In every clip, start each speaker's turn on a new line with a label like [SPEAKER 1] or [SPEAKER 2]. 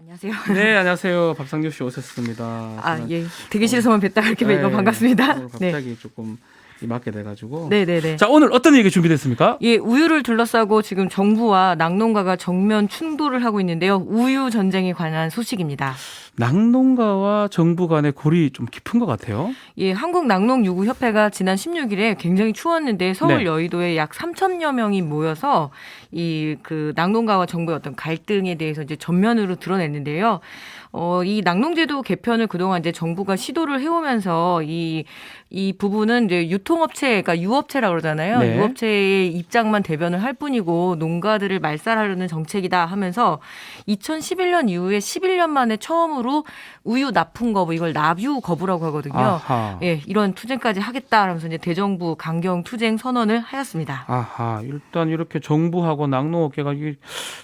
[SPEAKER 1] 안녕하세요.
[SPEAKER 2] 네, 안녕하세요. 박상규 씨 오셨습니다.
[SPEAKER 1] 아, 예. 대기실에서만 뵀다 이렇게 뵈니까 반갑습니다.
[SPEAKER 2] 오늘 갑자기 조금 맞게 돼가지고.
[SPEAKER 1] 네네네.
[SPEAKER 2] 자, 오늘 어떤 얘기 준비됐습니까?
[SPEAKER 1] 예, 우유를 둘러싸고 지금 정부와 낙농가가 정면 충돌을 하고 있는데요. 우유 전쟁에 관한 소식입니다.
[SPEAKER 2] 낙농가와 정부 간의 골이 좀 깊은 것 같아요.
[SPEAKER 1] 예, 한국낙농유구협회가 지난 16일에 굉장히 추웠는데 서울
[SPEAKER 2] 네.
[SPEAKER 1] 여의도에 약 3,000여 명이 모여서 이 그 낙농가와 정부의 어떤 갈등에 대해서 이제 전면으로 드러냈는데요. 이 낙농제도 개편을 그동안 이제 정부가 시도를 해오면서 이 부분은 이제 유통업체, 그러니까 유업체라고 그러잖아요.
[SPEAKER 2] 네.
[SPEAKER 1] 유업체의 입장만 대변을 할 뿐이고 농가들을 말살하려는 정책이다 하면서 2011년 이후에 11년 만에 처음으로 우유 납품 거부, 이걸 납유 거부라고 하거든요.
[SPEAKER 2] 아하.
[SPEAKER 1] 예, 이런 투쟁까지 하겠다라면서 이제 대정부 강경 투쟁 선언을 하였습니다.
[SPEAKER 2] 아하. 일단 이렇게 정부하고 낙농업계가 이게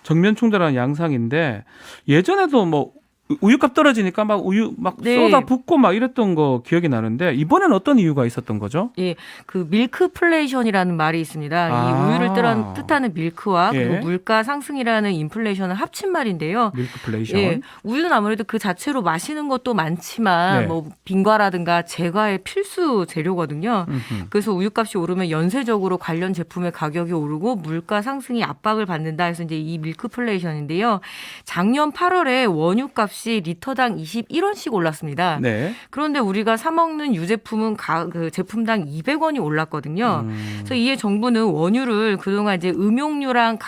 [SPEAKER 2] 정면 충돌하는 양상인데 예전에도 뭐 우유값 떨어지니까 막 우유 막
[SPEAKER 1] 네.
[SPEAKER 2] 쏟아붓고 막 이랬던 거 기억이 나는데 이번엔 어떤 이유가 있었던 거죠?
[SPEAKER 1] 예, 그 밀크플레이션이라는 말이 있습니다. 이
[SPEAKER 2] 아.
[SPEAKER 1] 우유를 뜻하는 밀크와 그리고
[SPEAKER 2] 예.
[SPEAKER 1] 물가 상승이라는 인플레이션을 합친 말인데요.
[SPEAKER 2] 밀크플레이션.
[SPEAKER 1] 예, 우유는 아무래도 그 자체로 마시는 것도 많지만
[SPEAKER 2] 네.
[SPEAKER 1] 뭐 빙과라든가 제과의 필수 재료거든요.
[SPEAKER 2] 음흠.
[SPEAKER 1] 그래서 우유값이 오르면 연쇄적으로 관련 제품의 가격이 오르고 물가 상승이 압박을 받는다 해서 이제 이 밀크플레이션인데요. 작년 8월에 원유값이 리터당 21원씩 올랐습니다.
[SPEAKER 2] 네.
[SPEAKER 1] 그런데 우리가 사 먹는 유제품은 그 제품당 200원이 올랐거든요. 그래서 이에 정부는 원유를 그동안 이제 음용유랑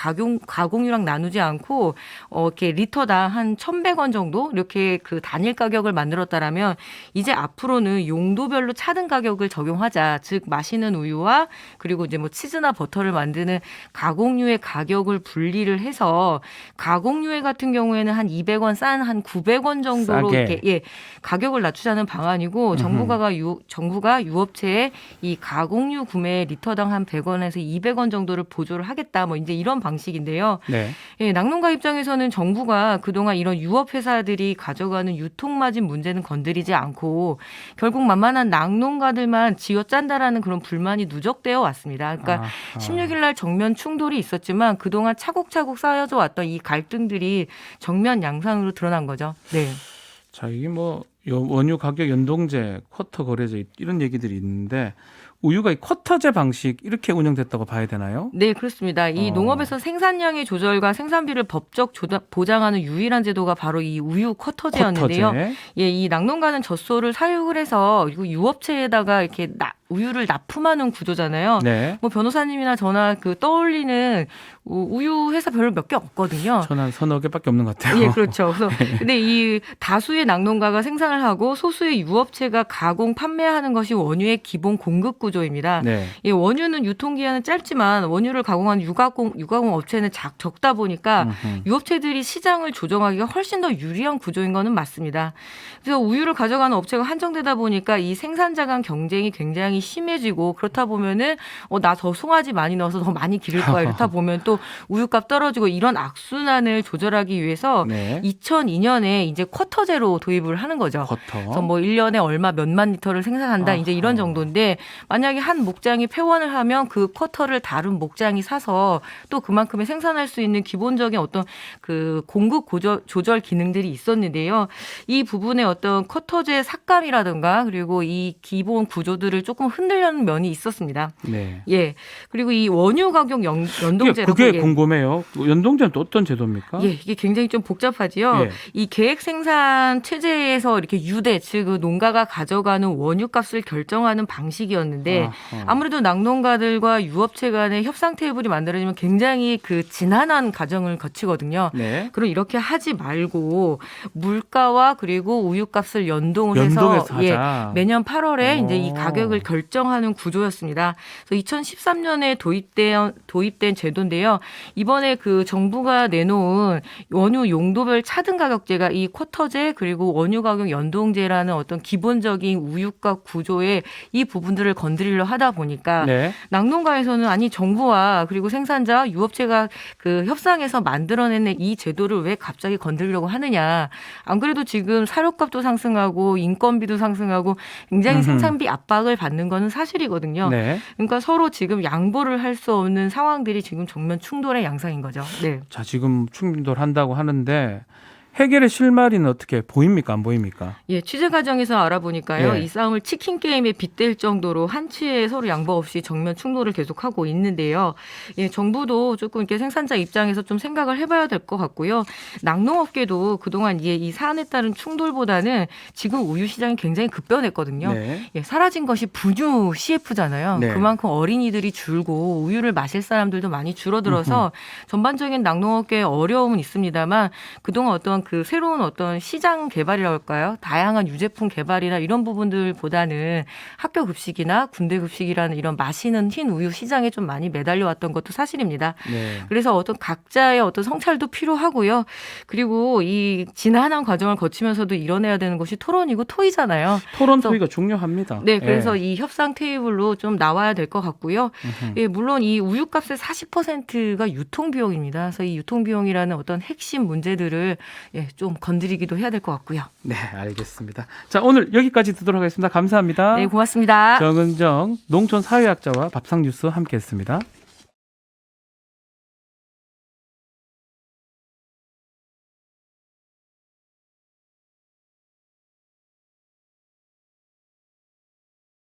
[SPEAKER 1] 가공유랑 나누지 않고 이렇게 리터당 한 1,100원 정도 이렇게 그 단일 가격을 만들었다라면 이제 앞으로는 용도별로 차등 가격을 적용하자. 즉 마시는 우유와 그리고 이제 뭐 치즈나 버터를 만드는 가공유의 가격을 분리를 해서 가공유회 같은 경우에는 한 200원 싼 한 900원 정도로
[SPEAKER 2] 싸게.
[SPEAKER 1] 이렇게 예, 가격을 낮추자는 방안이고 정부가 유업체에 이 가공유 구매 리터당 한 100원에서 200원 정도를 보조를 하겠다. 뭐 이제 이런 방식인데요.
[SPEAKER 2] 네.
[SPEAKER 1] 예, 낙농가 입장에서는 정부가 그동안 이런 유업 회사들이 가져가는 유통 마진 문제는 건드리지 않고 결국 만만한 낙농가들만 쥐어짠다라는 그런 불만이 누적되어 왔습니다. 그러니까
[SPEAKER 2] 아하.
[SPEAKER 1] 16일 날 정면 충돌이 있었지만 그동안 차곡차곡 쌓여져 왔던 이 갈등들이 정면 양상으로 드러난 거죠. 네.
[SPEAKER 2] 자, 이게 뭐 원유 가격 연동제, 쿼터 거래제 이런 얘기들이 있는데 우유가 이 쿼터제 방식 이렇게 운영됐다고 봐야 되나요?
[SPEAKER 1] 네, 그렇습니다. 이 농업에서 생산량의 조절과 생산비를 법적 보장하는 유일한 제도가 바로 이 우유 쿼터제였는데요.
[SPEAKER 2] 쿼터제.
[SPEAKER 1] 예, 이 낙농가는 젖소를 사육을 해서 그리고 유업체에다가 이렇게 우유를 납품하는 구조잖아요.
[SPEAKER 2] 네.
[SPEAKER 1] 뭐 변호사님이나 저나 그 떠올리는 우유 회사 별로 몇 개 없거든요.
[SPEAKER 2] 전 한 서너 개밖에 없는 것 같아요.
[SPEAKER 1] 예, 그렇죠. 그래서 근데 이 다수의 낙농가가 생산을 하고 소수의 유업체가 가공 판매하는 것이 원유의 기본 공급 구조입니다.
[SPEAKER 2] 네.
[SPEAKER 1] 예, 원유는 유통기한은 짧지만 원유를 가공하는 유가공 업체는 적다 보니까 유업체들이 시장을 조정하기가 훨씬 더 유리한 구조인 거는 맞습니다. 그래서 우유를 가져가는 업체가 한정되다 보니까 이 생산자 간 경쟁이 굉장히 심해지고 그렇다 보면은 나 더 송아지 많이 넣어서 더 많이 기를 거야 이렇다 보면 또 우유값 떨어지고 이런 악순환을 조절하기 위해서
[SPEAKER 2] 네.
[SPEAKER 1] 2002년에 이제 쿼터제로 도입을 하는 거죠.
[SPEAKER 2] 쿼터.
[SPEAKER 1] 그래서 뭐 1년에 얼마 몇만 리터를 생산한다 이제 이런 정도인데 만약에 한 목장이 폐원을 하면 그 쿼터를 다른 목장이 사서 또 그만큼의 생산할 수 있는 기본적인 어떤 그 공급 조절 기능들이 있었는데요. 이 부분에 어떤 쿼터제 삭감이라든가 그리고 이 기본 구조들을 조금 흔들려는 면이 있었습니다.
[SPEAKER 2] 네.
[SPEAKER 1] 예. 그리고 이 원유 가격 연동제라고
[SPEAKER 2] 그게 궁금해요. 연동제는 또 어떤 제도입니까?
[SPEAKER 1] 예, 이게 굉장히 좀 복잡하지요.
[SPEAKER 2] 예.
[SPEAKER 1] 이 계획 생산 체제에서 이렇게 유대, 즉 농가가 가져가는 원유값을 결정하는 방식이었는데
[SPEAKER 2] 아하.
[SPEAKER 1] 아무래도 낙농가들과 유업체 간의 협상 테이블이 만들어지면 굉장히 그 지난한 과정을 거치거든요.
[SPEAKER 2] 네.
[SPEAKER 1] 그럼 이렇게 하지 말고 물가와 그리고 우유값을
[SPEAKER 2] 연동해서 하자.
[SPEAKER 1] 매년 8월에 이제 이
[SPEAKER 2] 오.
[SPEAKER 1] 가격을 결정하는 구조였습니다. 그래서 2013년에 도입된 제도인데요. 이번에 그 정부가 내놓은 원유 용도별 차등 가격제가 이 쿼터제 그리고 원유 가격 연동제라는 어떤 기본적인 우유값 구조의 이 부분들을 건드리려 하다 보니까
[SPEAKER 2] 네.
[SPEAKER 1] 낙농가에서는 아니 정부와 그리고 생산자 유업체가 그 협상해서 만들어낸 이 제도를 왜 갑자기 건드리려고 하느냐. 안 그래도 지금 사료값도 상승하고 인건비도 상승하고 굉장히 생산비 압박을 받는 거는 사실이거든요.
[SPEAKER 2] 네.
[SPEAKER 1] 그러니까 서로 지금 양보를 할 수 없는 상황들이 지금 정면 충돌의 양상인 거죠. 네.
[SPEAKER 2] 자, 지금 충돌한다고 하는데 해결의 실마리는 어떻게 보입니까? 안 보입니까?
[SPEAKER 1] 예, 취재 과정에서 알아보니까요.
[SPEAKER 2] 예.
[SPEAKER 1] 이 싸움을 치킨 게임에 빗댈 정도로 한치의 서로 양보 없이 정면 충돌을 계속하고 있는데요. 예, 정부도 조금 이렇게 생산자 입장에서 좀 생각을 해봐야 될 것 같고요. 낙농업계도 그동안 이 사안에 따른 충돌보다는 지금 우유 시장이 굉장히 급변했거든요.
[SPEAKER 2] 네.
[SPEAKER 1] 예, 사라진 것이 분유 CF잖아요.
[SPEAKER 2] 네.
[SPEAKER 1] 그만큼 어린이들이 줄고 우유를 마실 사람들도 많이 줄어들어서 전반적인 낙농업계의 어려움은 있습니다만 그동안 어떤 그 새로운 어떤 시장 개발이라고 할까요? 다양한 유제품 개발이나 이런 부분들보다는 학교 급식이나 군대 급식이라는 이런 마시는 흰 우유 시장에 좀 많이 매달려 왔던 것도 사실입니다.
[SPEAKER 2] 네.
[SPEAKER 1] 그래서 어떤 각자의 어떤 성찰도 필요하고요. 그리고 이 지난한 과정을 거치면서도 이뤄내야 되는 것이 토론이고 토의잖아요.
[SPEAKER 2] 토론 토의가 중요합니다.
[SPEAKER 1] 네, 그래서
[SPEAKER 2] 예.
[SPEAKER 1] 이 협상 테이블로 좀 나와야 될 것 같고요.
[SPEAKER 2] 음흠.
[SPEAKER 1] 예, 물론 이 우유값의 40%가 유통비용입니다. 그래서 이 유통비용이라는 어떤 핵심 문제들을 좀 건드리기도 해야 될 것 같고요.
[SPEAKER 2] 네, 알겠습니다. 자, 오늘 여기까지 듣도록 하겠습니다. 감사합니다.
[SPEAKER 1] 네, 고맙습니다.
[SPEAKER 2] 정은정 농촌사회학자와 밥상뉴스 함께했습니다.